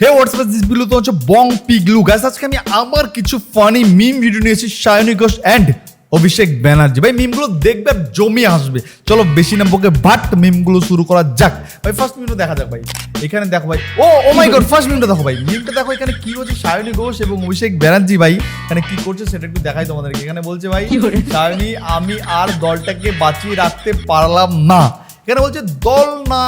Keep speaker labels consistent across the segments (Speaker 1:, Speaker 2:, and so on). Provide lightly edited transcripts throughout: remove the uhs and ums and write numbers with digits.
Speaker 1: Hey WhatsApp this Bilu তো হচ্ছে বং পিগলু guys আজকে আমি আমার কিছু ফানি মিম ভিডিও নিয়েছি সায়নী ঘোষ এন্ড অভিষেক ব্যানার্জি ভাই মিমগুলো দেখবে জমি আসবে চলো বেশি না বকে বাট মিমগুলো শুরু করা যাক ভাই ফার্স্ট মিমটা দেখা যাক ভাই এখানে দেখো ভাই ও মাই গড ফার্স্ট মিমটা দেখো ভাই মিমটা দেখো এখানে কি হচ্ছে সায়নী ঘোষ এবং অভিষেক ব্যানার্জি ভাই এখানে কি করছে সেটা একটু দেখাই তোমাদেরকে এখানে বলছে ভাই সায়নী আমি আর দলটাকে বাঁচিয়ে রাখতে পারলাম না এখানে বলছে দল না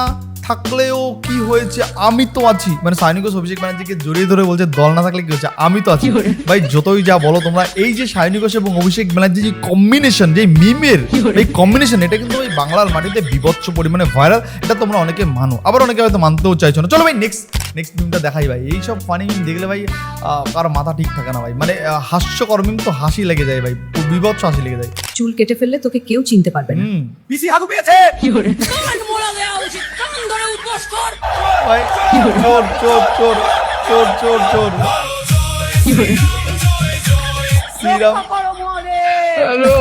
Speaker 1: থাকলেও কি হয়েছে আমি তো আছি মানে সায়নী ঘোষ অভিষেক ব্যানার্জিকে জড়িয়ে ধরে বলছে দল না থাকলে কি হচ্ছে আমি তো আছি ভাই যতই যা বলো তোমরা এই যে সায়নী ঘোষ এবং অভিষেক ব্যানার্জি যে কম্বিনেশন যে মিমের এই কম্বিনেশন এটা কিন্তু ওই বাংলার মাটিতে বিভৎস পরিমাণে ভাইরাল এটা তোমরা অনেকে মানো আবার অনেকে হয়তো মানতেও চাইছো না চলো ভাই নেক্সট মিমটা দেখাই ভাই এইসব ফানি মিম দেখলে ভাই কারো মাথা ঠিক থাকে না ভাই মানে হাস্যকর মিম তো হাসি লেগে যায় ভাই বিভৎস হাসি লেগে যায়
Speaker 2: চুল কেটে ফেললে তোকে কেউ চিনতে পারবে না
Speaker 1: পিসি হাগু পেয়েছে
Speaker 2: কি করে
Speaker 1: ভাই চোর চোর চোর চোর চোর চোর
Speaker 2: কি করে
Speaker 1: শ্রীরাম হ্যালো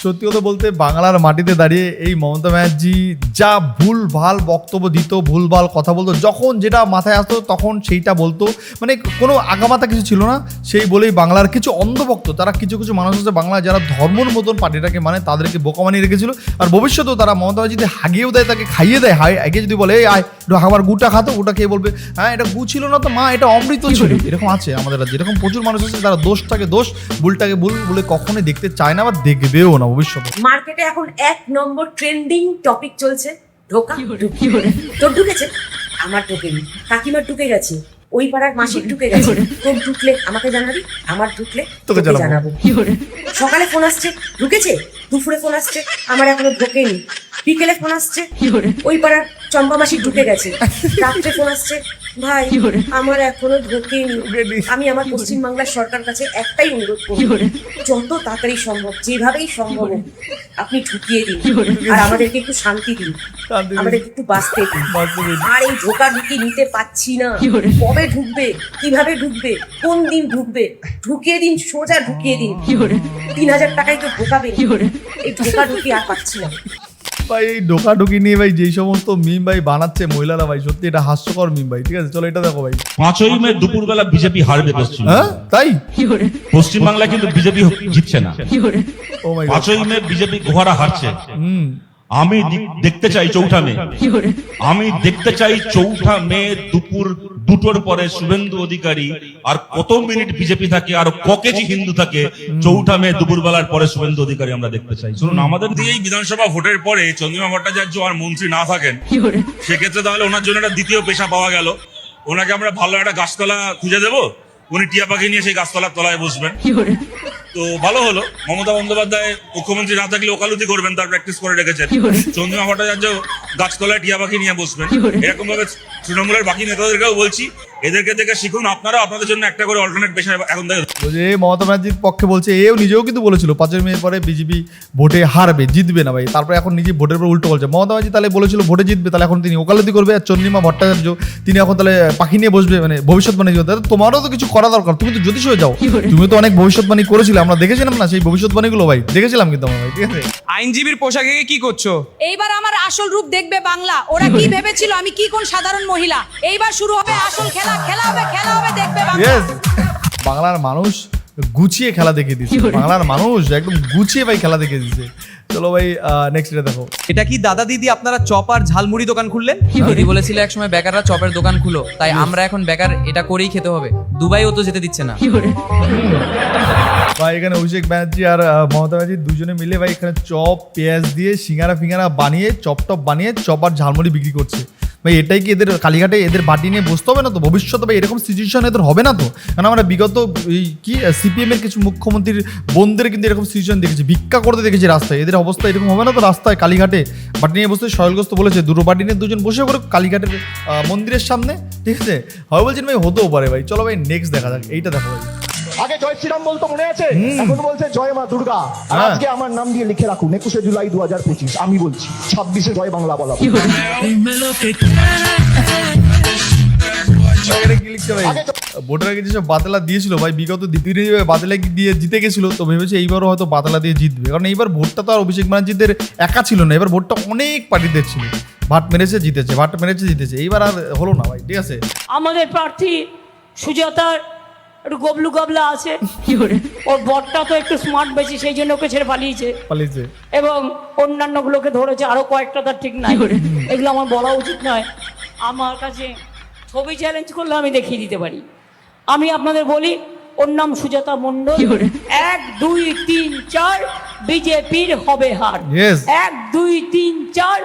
Speaker 1: সত্যি কথা বলতে বাংলার মাটিতে দাঁড়িয়ে এই মমতা ব্যানার্জি যা ভুল ভাল বক্তব্য দিত ভুল ভাল কথা বলতো যখন যেটা মাথায় আসতো তখন সেইটা বলতো মানে কোনো আগামাথা কিছু ছিল না সেই বলেই বাংলার কিছু অন্ধভক্ত তারা কিছু কিছু মানুষ আছে বাংলা যারা ধর্মর মতন পার্টিটাকে মানে তাদেরকে বোকা বানিয়ে রেখেছিল আর ভবিষ্যতেও তারা মমতা ব্যানার্জি যদি হাগিয়েও দেয় তাকে খাইয়ে দেয় আগে যদি বলে এই আয় একটু আমার গুটা খাতো ওটা খেয়ে বলবে হ্যাঁ এটা গু ছিল না তো মা এটা অমৃত ছিল এরকম আছে আমাদের রাজ্যে এরকম প্রচুর মানুষ আছে তারা দোষটাকে দোষ ভুলটাকে ভুল বলে কখনোই দেখতে চায় না বা দেখবেও না ভবিষ্যতে
Speaker 3: মার্কেটে এখন 1 নম্বর ট্রেন্ডিং টপিক চলছে ঢোকা
Speaker 2: কি করে
Speaker 3: তোর ঢুকেছে আমার ঢুকেনি কাকিমার ঢুকে গেছে ওই পাড়ার মাসির ঢুকে গেছে তোর ঢুকলে আমাকে জানাবি আমার ঢুকলে তোকে জানাবো
Speaker 2: কি করে
Speaker 3: সকালে ফোন আসছে ঢুকেছে দুপুরে ফোন আসছে আমার এখনো ঢোকেনি বিকেলে ফোন আসছে
Speaker 2: কি করে
Speaker 3: ওই পাড়ার চম্পা মাসি ঢুকে গেছে রাত্রে ফোন আসছে ভাই আমার এখনো ঢোকেনি আমি আমার পশ্চিমবাংলার সরকার কাছে একটাই অনুরোধ
Speaker 2: কি
Speaker 3: করি
Speaker 2: করে
Speaker 3: যত তাড়াতাড়ি সম্ভব যেভাবেই সম্ভব হোক আপনি ঢুকিয়ে দিন আর আমাদেরকে একটু শান্তি দিন আমাদেরকে একটু বাঁচতে দিন আর এই ঢোকা ঢুকি নিতে পাচ্ছি না
Speaker 2: কি করে?
Speaker 3: কবে ঢুকবে কিভাবে ঢুকবে কোন দিন ঢুকবে ঢুকিয়ে দিন সোজা ঢুকিয়ে দিন
Speaker 2: কি করে
Speaker 3: 3000 টাকায় তো ঢোকাবে
Speaker 2: কি করে
Speaker 3: এই ঢোকা ঢুকি আর পাচ্ছি না
Speaker 1: ভাই এই ঢোকাঢুকি নিয়ে ভাই যেই সমস্ত মিম ভাই বানাচ্ছে মহিলারা ভাই সত্যি এটা হাস্যকর মিম ভাই ঠিক আছে চলো এটা দেখো ভাই
Speaker 4: 5ই মে দুপুরবেলা বিজেপি হারবে পশ্চিম
Speaker 1: হ্যাঁ তাই
Speaker 2: কি করে
Speaker 4: পশ্চিমবাংলায় কিন্তু বিজেপি জিতছে না
Speaker 2: কি করে
Speaker 1: ও মাই গড
Speaker 4: 5ই মে বিজেপি গোহারা হারছে আমি দেখতে চাই 4 মে
Speaker 2: কি করে
Speaker 4: আমি দেখতে চাই 4 মে দুপুর 2টোর পরে শুভেন্দু অধিকারী আর কত মিনিট বিজেপি থাকে আর ক কেজি হিন্দু থাকে 4 মে দুপুর বেলার পরে শুভেন্দু অধিকারী আমরা দেখতে চাই শুনুন আমাদের দিয়ে এই বিধানসভা ভোটের পরে চন্দ্রিমা ভট্টাচার্য আর মন্ত্রী না থাকেন
Speaker 2: কি করে
Speaker 4: সেক্ষেত্রে তাহলে ওনার জন্য একটা দ্বিতীয় পেশা পাওয়া গেল ওনাকে আমরা ভালো একটা গাছতলা খুঁজে দেবো উনি টিয়া পাখি নিয়ে সেই গাছতলার তলায় বসবেন
Speaker 2: কি করে
Speaker 4: তো ভালো হলো মমতা বন্দ্যোপাধ্যায় মুখ্যমন্ত্রী না থাকলে ওকালতি করবেন তার প্র্যাকটিস করে রেখেছেন চন্দ্রিমা ভট্টাচার্য গাছতলায় টিয়া পাখি নিয়ে বসবেন এরকম ভাবে তৃণমূলের বাকি নেতাদেরকেও বলছি এদেরকে দেখে শিখুন আপনারা আপনাদের জন্য একটা করে অল্টারনেট পেশা এখন থেকে
Speaker 1: যে মমতা ব্যানার্জির পক্ষে বলছে এও নিজেও কিন্তু বলেছিল 5 মে পরে বিজেপি ভোটে হারবে জিতবে না ভাই তারপরে এখন নিজে ভোটের পর উল্টো বলছে মমতা ব্যানার্জি তাহলে বলেছিল ভোটে জিতবে তাহলে এখন তিনি ওকালতি করবে আর চন্দ্রিমা ভট্টাচার্য তিনি এখন তাহলে পাখি নিয়ে বসবে মানে ভবিষ্যৎবাণী করতে তোমারও তো কিছু করা দরকার তুমি তো জ্যোতিষ হয়ে যাও তুমি তো অনেক ভবিষ্যৎবাণী করেছিলে আমরা দেখেছিলাম না সেই ভবিষ্যৎবাণীগুলো ভাই দেখেছিলাম কিন্তু আমরা ভাই ঠিক আছে
Speaker 5: আইনজীবীর পোশাকে কি করছো
Speaker 6: এইবার আমার আসল রূপ দেখবে বাংলা ওরা কি ভেবেছিল আমি কি কোন সাধারণ মহিলা এইবার শুরু হবে আসল খেলা খেলা হবে দেখবে বাংলা
Speaker 1: ইয়েস বাংলার মানুষ গুছিয়ে খেলা দেখিয়ে দিচ্ছে বাংলার মানুষ একদম গুছিয়ে ভাই খেলা দেখিয়ে দিচ্ছে চলো ভাই নেক্সট এটা দেখো
Speaker 5: এটা কি দাদা দিদি আপনারা চপ আর ঝালমুড়ি দোকান খুললেন
Speaker 7: দিদি বলেছিল একসময় বেকাররা চপের দোকান খুলো তাই আমরা এখন বেকার এটা করেই খেতে হবে দুবাইও তো যেতে দিচ্ছে না
Speaker 2: কি করে
Speaker 1: ভাই এখানে অভিষেক ব্যানার্জি আর মমতা ব্যানার্জি দুজনে মিলে ভাই এখানে চপ পেঁয়াজ দিয়ে সিঙ্গারা ফিঙ্গারা বানিয়ে চপ বানিয়ে চপ আর ঝালমুড়ি বিক্রি করছে ভাই এটাই কি এদের কালীঘাটে এদের বাটি নিয়ে বসতে হবে না তো ভবিষ্যতে ভাই এরকম সিচুয়েশন এদের হবে না তো কারণ আমরা বিগত এই কি সিপিএম এর কিছু মুখ্যমন্ত্রীর বোনদের কিন্তু এরকম সিচুয়েশন দেখেছি ভিক্ষা করতে দেখেছি রাস্তায় এদের অবস্থা এরকম হবে না তো রাস্তায় কালীঘাটে বাটি নিয়ে বসতে সয়লগ্রস্ত বলেছে দুটো বাটি নিয়ে দুজন বসে করে কালীঘাটের মন্দিরের সামনে ঠিক আছে হয় বলছেন ভাই হতেও পারে ভাই চলো ভাই নেক্সট দেখা যাক এইটা দেখো ভাই
Speaker 8: আগে জয় শ্রীরাম বলতো মনে আছে এখন বলছে জয় মা দুর্গা আর আজকে আমার নাম দিয়ে লিখে রাখুন 21 জুলাই 2025 আমি বলছি 26 জয় বাংলা বলা
Speaker 1: কি লিখছে ভাই ভোটের আগে যেসব বাতেলা দিয়েছিল ভাই, বিগত দ্বিতীয় বাতেলা দিয়ে জিতে গেছিল, তো ভেবেছে এইবারও হয়তো বাতেলা দিয়ে জিতবে, কারণ এইবার ভোটটা তো আর অভিষেক ব্যানার্জিদের একা ছিল না, এবার ভোটটা অনেক পার্টিদের ছিল, ভাট মেরেছে জিতেছে, ভাট মেরেছে জিতেছে, এইবার আর হলো না ভাই, ঠিক আছে।
Speaker 9: আমাদের প্রার্থী সুজাতার একটু গবলু গাবলা আছে, ওর বরটা তো একটু স্মার্ট বেশি, সেই জন্য ওকে ছেড়ে পালিয়েছে এবং অন্যান্যগুলোকে ধরেছে, আরো কয়েকটা তার ঠিক নাই, এগুলো আমার বলা উচিত নয়। আমার কাছে ছবি চ্যালেঞ্জ করলে আমি দেখিয়ে দিতে পারি। আমি আপনাদের বলি, ওর নাম সুজাতা মণ্ডল। 1 2 3 4 বিজেপির হবে হার। 1 2 3 4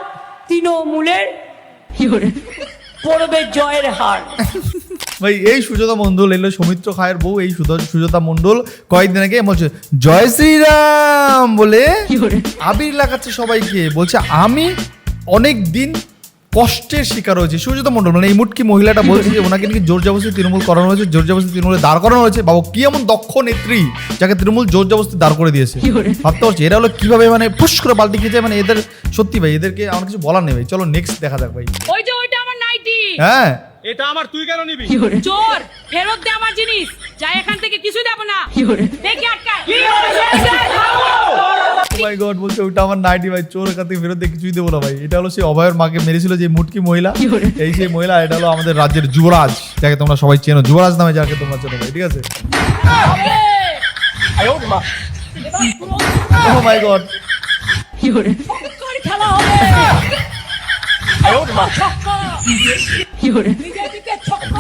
Speaker 9: তৃণমূলের পড়বে জয়ের হার।
Speaker 1: ভাই এই সুজাতা মণ্ডল এলো সৌমিত্র খায়ের বউ, এই সুজাতা মণ্ডল কয়েকদিন আগে বলছে জয় শ্রীরাম বলে আবির লাগাচ্ছে সবাইকে, বলছে আমি অনেক দিন কষ্টের শিকার হয়েছে। সুজাতা মণ্ডল মানে এই মুটকি মহিলাটা বলছে যে ওনাকে নাকি জোর জবরদস্তি তৃণমূল করানো হয়েছে, জোর জবরদস্তি তৃণমূলে দাঁড় করানো হয়েছে। বাবু কি এমন দক্ষ নেত্রী যাকে তৃণমূল জোর জবরদস্তি দাঁড় করে দিয়েছে, ভাবতে পারছি এরা হলো কিভাবে মানে ফুস করে পাল্টে খেয়েছে, মানে এদের সত্যি ভাই এদেরকে আমার কিছু বলার নেই ভাই। চলো নেক্সট দেখা যাক ভাই।
Speaker 6: ওই যে ওইটা আমার নাইটি,
Speaker 1: হ্যাঁ
Speaker 5: এটা আমার, তুই কেন নিবি?
Speaker 6: চোর ফেরত দে আমার জিনিস, যাই এখান থেকে কিছুই দেব না, দেখি আটকা।
Speaker 1: মাই গড, বলছে ওটা আমার নাইটি ভাই, চোর এখান থেকে ফেরত দিয়ে কিছুই দেবো না ভাই। এটা হলো সেই অভয়ের মাকে মেরেছিল যে মুটকি মহিলা, এই সেই মহিলা। এটা হলো আমাদের রাজ্যের যুবরাজ, যাকে তোমরা সবাই চেনো, যুবরাজ নামে যাকে তোমরা চেনো ভাই, ঠিক আছে। ও মাই গড,
Speaker 9: খেলা হবে, বিজেপিকে ছক্কা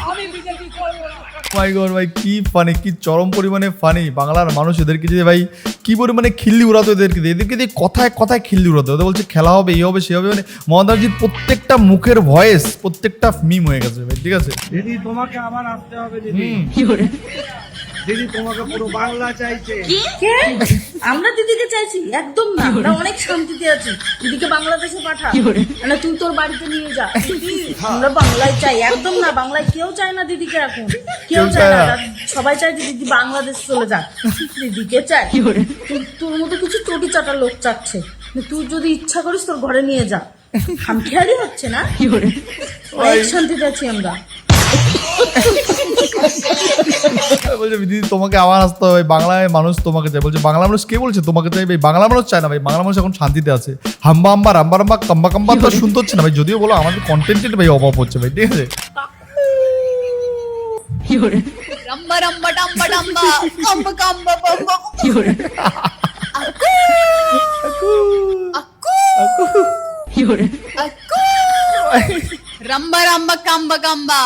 Speaker 9: আমি বিজেপি করবো না।
Speaker 1: মাই গড ভাই, কি ফানি, কি চরম পরিমাণে ফানি। বাংলার মানুষ এদেরকে যে ভাই কি পরিমাণে খিল্লি উড়াতো এদেরকে দিয়ে কথায় কথায় খিল্লি উড়াতো। ওদের বলছে খেলা হবে, এই হবে, সে হবে, মানে মমতা ব্যানার্জির প্রত্যেকটা মুখের ভয়েস প্রত্যেকটা মিম হয়ে গেছে ভাই, ঠিক আছে।
Speaker 10: দিদি তোমাকে আবার আসতে হবে দিদি, দিদি তোমাকে পুরো বাংলা চাইছে।
Speaker 3: আমরা দিদিকে চাইছি একদম না, আমরা অনেক শান্তিতে আছি, দিদিকে বাংলাদেশে পাঠা, মানে তুই তোর বাড়িতে নিয়ে যা। আমরা বাংলায় চাই, একদম না বাংলায় কেউ চায় না দিদিকে, এখন কেউ চায় না, সবাই চায় যে দিদি বাংলাদেশ চলে যাক, দিদিকে চায়। তোর মতো কিছু চটি চাটা লোক চাচ্ছে, তুই যদি ইচ্ছা করিস তোর ঘরে নিয়ে যা, খামখেয়ালি হচ্ছে না, অনেক শান্তিতে আছি আমরা।
Speaker 1: বলছে দিদি তোমাকে আবার আসতে হবে, বাংলায় মানুষ তোমাকে চাই। বলছে বাংলা মানুষ কে বলছে তোমাকে চাই ভাই? বাংলা মানুষ চায় না ভাই, বাংলা মানুষ এখন শান্তিতে আছে। হাম্বা হাম্বা রাম্বা রাম্বা কাম্বা কাম্বা তো শুনতে হচ্ছে না ভাই, যদিও বলো আমাদের কন্টেন্টের ভাই অভাব হচ্ছে ভাই, ঠিক আছে।
Speaker 6: রাম্বা রাম্বা ডাম্বা ডাম্বা কাম্বা কাম্বা বাম্বা রাম্বা রাম্বা কাম্বা কাম্বা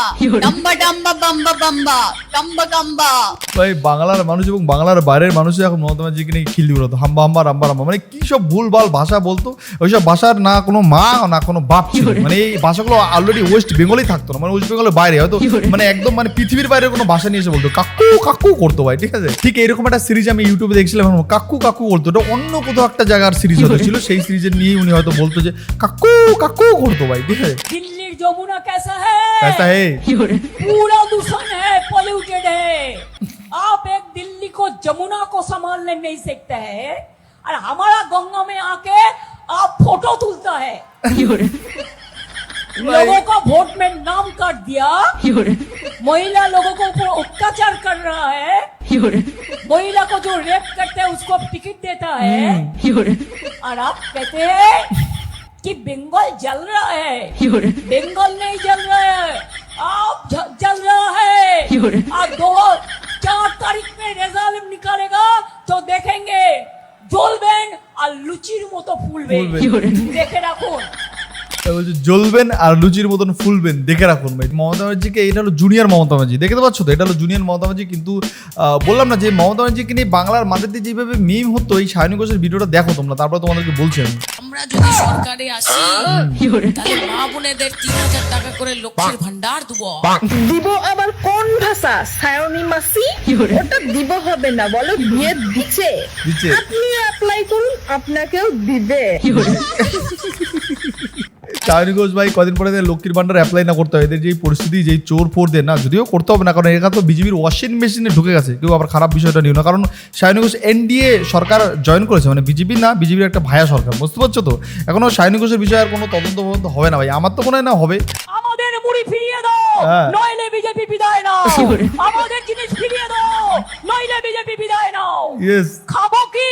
Speaker 6: ডাম্বা ডাম্বা বাম্বা বাম্বা কাম্বা কাম্বা।
Speaker 1: ভাই বাংলার মানুষ এবং বাংলার বাইরের মানুষ এখন মমতা ব্যানার্জিকে নিয়ে খিল্লি উড়াতো, হাম্বা হাম্বা রাম্বা রাম্বা, মানে কি সব ভুলভাল ভাষা বলতো। ওইসব ভাষার না কোনো মা না কোনো বাপ ছিল, মানে এই ভাষাগুলো অলরেডি ওয়েস্ট বেঙ্গলেই থাকতো না, মানে ওয়েস্ট বেঙ্গলের বাইরে হয়তো মানে একদম মানে পৃথিবীর বাইরে কোনো ভাষা নিয়ে এসে বলতো কাকু কাকু করতো ভাই, ঠিক আছে। ঠিক এরকম একটা সিরিজ আমি ইউটিউবে দেখছিলাম, কাকু কাকু করতো, ওটা অন্য কোথাও একটা জায়গার সিরিজ হতে ছিল, সেই সিরিজের নিয়েই উনি হয়তো বলতো যে কাকু কাকু করতো ভাই, ঠিক আছে।
Speaker 9: दिल्ली जमुना कैसा है?
Speaker 1: कैसा है?
Speaker 9: पूरा दूषण है, पॉल्यूटेड है। आप एक दिल्ली को जमुना को संभालने नहीं सकते हैं और हमारा गंगा में आके आप फोटो तुलता है। लोगों का वोट में नाम काट दिया, महिला लोगों को ऊपर अत्याचार कर रहा है, महिला को जो रेप करते हैं उसको टिकट देता है, और आप कहते हैं कि बंगाल जल रहा है। बंगाल नहीं जल रहा है, आप जल रहा है। और 4 तारीख में रिजल्ट निकालेगा तो देखेंगे জ্বলবেন আর লুচির মতো ফুলবেন, দেখে রাখুন।
Speaker 1: বলছে জ্বলবেন আর লুচির মতন ফুলবেন, দেখে রাখুন ভাই। মমতা ব্যানার্জিকে, এটা হলো জুনিয়র মমতা ব্যানার্জি, দেখতে পাচ্ছ তো, এটা হলো জুনিয়র মমতা ব্যানার্জি। কিন্তু বললাম না যে মমতা ব্যানার্জিকে নিয়ে বাংলার মাটিতে যেভাবে মিম হতো, এই সায়নী ঘোষের ভিডিওটা দেখো তোমরা, তারপর তোমাদেরকে বলছি আমি।
Speaker 6: আমরা যদি সরকারে আসি তাহলে মা বোনেদের 3000 টাকা করে লক্ষ্মীর ভান্ডার দেবো।
Speaker 11: দিব আবার কোন ভাষা? সায়নী মাসি, ওটা দিব হবে না, বলো দিয়ে দিচ্ছে। আপনি অ্যাপ্লাই করুন, আপনাকেও দিবে।
Speaker 1: শায়নী ঘোষ ভাই কদিন পরে এদের লক্ষ্মীর ভান্ডার অ্যাপ্লাই না করতে হয়, এদের যেই পরিস্থিতি, যেই চোর ফোরদের না, যদিও করতে হবে না, কারণ এরা তো বিজেপির ওয়াশিং মেশিনে ঢুকে গেছে, কেউ আবার খারাপ বিষয়টা নিও না, কারণ শায়নী ঘোষ এনডিএ সরকার জয়েন করেছে, মানে বিজেপি না, বিজেপির একটা ভায়া সরকার, বুঝতে পারছো তো। এখনো শায়নী ঘোষের বিষয়ে আর কোনো তদন্ত হবে না ভাই, আমার তো মনে হয় না হবে।
Speaker 9: আমাদের মুড়ি ফিরিয়ে দাও,
Speaker 1: হ্যাঁ।
Speaker 9: নইলে বিজেপি বিদায় নাও। আমাদের জিনিস ফিরিয়ে দাও, নইলে বিজেপি বিদায় নাও।
Speaker 1: ইয়েস,
Speaker 9: খাবো কি?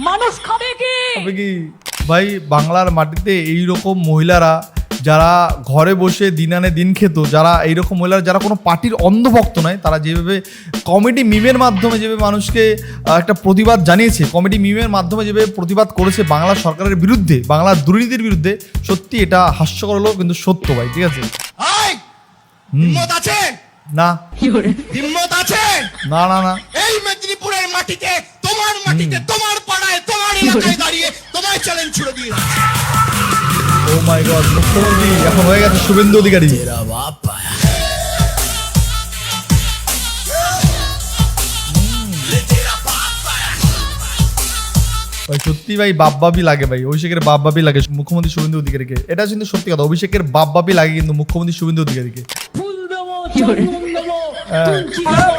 Speaker 9: মানুষ খাবে কি?
Speaker 1: হবে কি ভাই, বাংলার মাটিতে এইরকম মহিলারা যারা ঘরে বসে দিন আনে দিন খেত, যারা এইরকম মহিলারা যারা কোনো পার্টির অন্ধভক্ত নয়, তারা যেভাবে কমেডি মিমের মাধ্যমে যেভাবে মানুষকে একটা প্রতিবাদ জানিয়েছে, কমেডি মিমের মাধ্যমে যেভাবে প্রতিবাদ করেছে বাংলা সরকারের বিরুদ্ধে, বাংলার দুর্নীতির বিরুদ্ধে, সত্যি এটা হাস্যকর হলেও কিন্তু সত্য ভাই, ঠিক আছে।
Speaker 10: হিম্মত আছে?
Speaker 1: না
Speaker 10: হিম্মত আছে?
Speaker 1: না না না,
Speaker 10: এই মেদিনীপুরের মাটিতে, তোমার মাটিতে, তোমার পাড়ায়, তোমার এলাকায় দাঁড়িয়ে তোমায় চ্যালেঞ্জ ছুড়ে দিয়ে
Speaker 1: ও মাই গড, মুখ্যমন্ত্রী এখন হয়ে গেছে শুভেন্দু অধিকারী। ভাই সত্যি ভাই বাপবাপি লাগে ভাই, অভিষেকের বাপবাপি লাগে মুখ্যমন্ত্রী শুভেন্দু অধিকারীকে, এটা কিন্তু সত্যি কথা, অভিষেকের বাপবাপি লাগে কিন্তু মুখ্যমন্ত্রী শুভেন্দু অধিকারীকে।
Speaker 9: ফুল দেবো, চন্দন দেবো, তুলসী দেবো,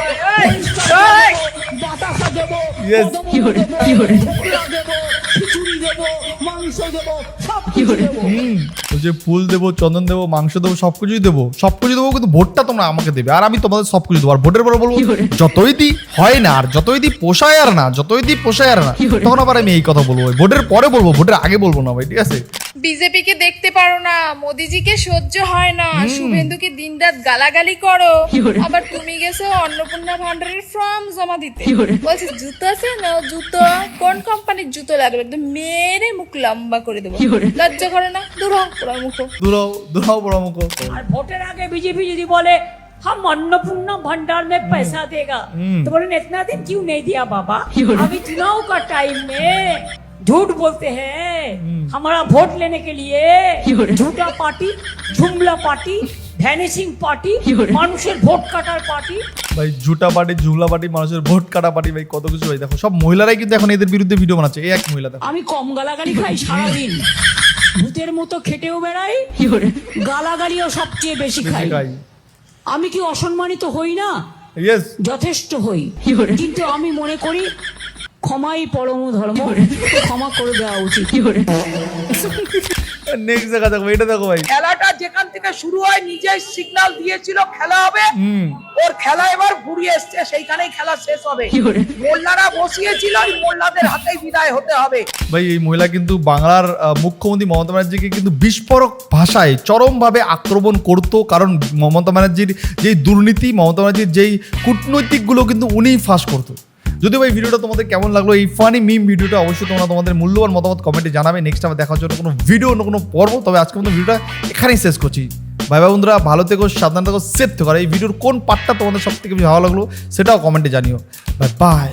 Speaker 9: বাতাসা দেবো,
Speaker 1: Yes.
Speaker 9: কদম দেবো, ফুলা দেবো, খিচুড়ি দেবো, মাংস দেবো, সব কিছু দেবো।
Speaker 1: ওই যে ফুল দেবো, চন্দন দেবো, মাংস দেবো, সবকিছুই দেবো, সবকিছু দেবো, কিন্তু ভোটটা তোমরা আমাকে দেবে, আর আমি তোমাদের সবকিছু দেবো। আর ভোটের পরে বলবো যতই দি হয় না, আর যতই দি পোষায় আর না, যতই দি পোষায় আর না, তখন আবার আমি এই কথা বলবো, ভোটের পরে বলবো, ভোটের আগে বলবো না ভাই, ঠিক আছে।
Speaker 11: বিজেপিকে দেখতে পারো না, মোদিজিকে সহ্য হয় না, শুভেন্দুকে দিনরাত গালাগালি করো, আবার তুমি গেছো অন্নপূর্ণা ভান্ডারের ফর্ম জমা দিতে, বলছি জুতো আছে না, জুতো কোন কোম্পানির জুতো লাগবে, একদম মেরে মুখ লম্বা করে দেবো, লজ্জা করে না? দূর হও পুরা মুখ।
Speaker 1: দুরাও বড় মুখ।
Speaker 9: আর ভোটের আগে বিজেপি যদি বলে हम अन्नपूर्णा भंडार में पैसा देगा, तो बोले इतना दिन क्यों नहीं दिया बाबा? अभी चुनाव का टाइम में झूठ बोलते हैं, हमारा वोट लेने के लिए झूठा पार्टी, झुमला पार्टी, ভ্যানিশিং পার্টি, মানুষের ভোট কাটার পার্টি।
Speaker 1: ভাই ঝুটা পার্টি, ঝুমলা পার্টি, মানুষের ভোট কাটা পার্টি, ভাই কত কিছু ভাই। দেখো সব মহিলারাই কিন্তু এখন এদের বিরুদ্ধে ভিডিও বানাচ্ছে, এই এক মহিলা দেখো।
Speaker 9: আমি কম গালাগালি খাই সারাদিন, ভূতের মতো খেটেও বেড়াই, গালাগালিও সবচেয়ে বেশি খাই। আমি কি অসম্মানিত হই না?
Speaker 1: ইয়েস,
Speaker 9: যথেষ্ট হই, কিন্তু আমি মনে করি ক্ষমাই পরম ধর্ম, ক্ষমা করে দেওয়া উচিত।
Speaker 1: নেক্সট দেখা দেখো, এটা দেখো ভাই,
Speaker 10: খেলাটা যেখান থেকে শুরু হয় নিজেই সিগন্যাল দিয়েছিল খেলা হবে, ওর খেলা এবার ঘুরিয়ে এসছে, সেইখানেই খেলা শেষ হবে। মোল্লারা বসিয়েছিল, ওই মোল্লাদের হাতেই বিদায় হতে হবে।
Speaker 1: ভাই এই মহিলা কিন্তু বাংলার মুখ্যমন্ত্রী মমতা ব্যানার্জিকে কিন্তু বিস্ফোরক ভাষায় চরমভাবে আক্রমণ করতো, কারণ মমতা ব্যানার্জির যেই দুর্নীতি, মমতা ব্যানার্জির যেই কূটনৈতিকগুলো কিন্তু উনিই ফাঁস করতো। যদি ভাই ভিডিওটা তোমাদের কেমন লাগলো, এই ফানি মিম ভিডিওটা, অবশ্যই তোমরা তোমাদের মূল্যবান মতামত কমেন্টে জানাবে। নেক্সট আবার দেখার জন্য কোনো ভিডিও, অন্য কোনো পর্ব। তবে আজকে মতো ভিডিওটা এখানেই শেষ করছি। ভাই বন্ধুরা, ভালো থেকো, সাবধান থেকো, সেফ থেকো। আর এই ভিডিওর কোন পার্টটা তোমাদের সব থেকে বেশি ভালো লাগলো সেটাও কমেন্টে জানিও। Bye bye.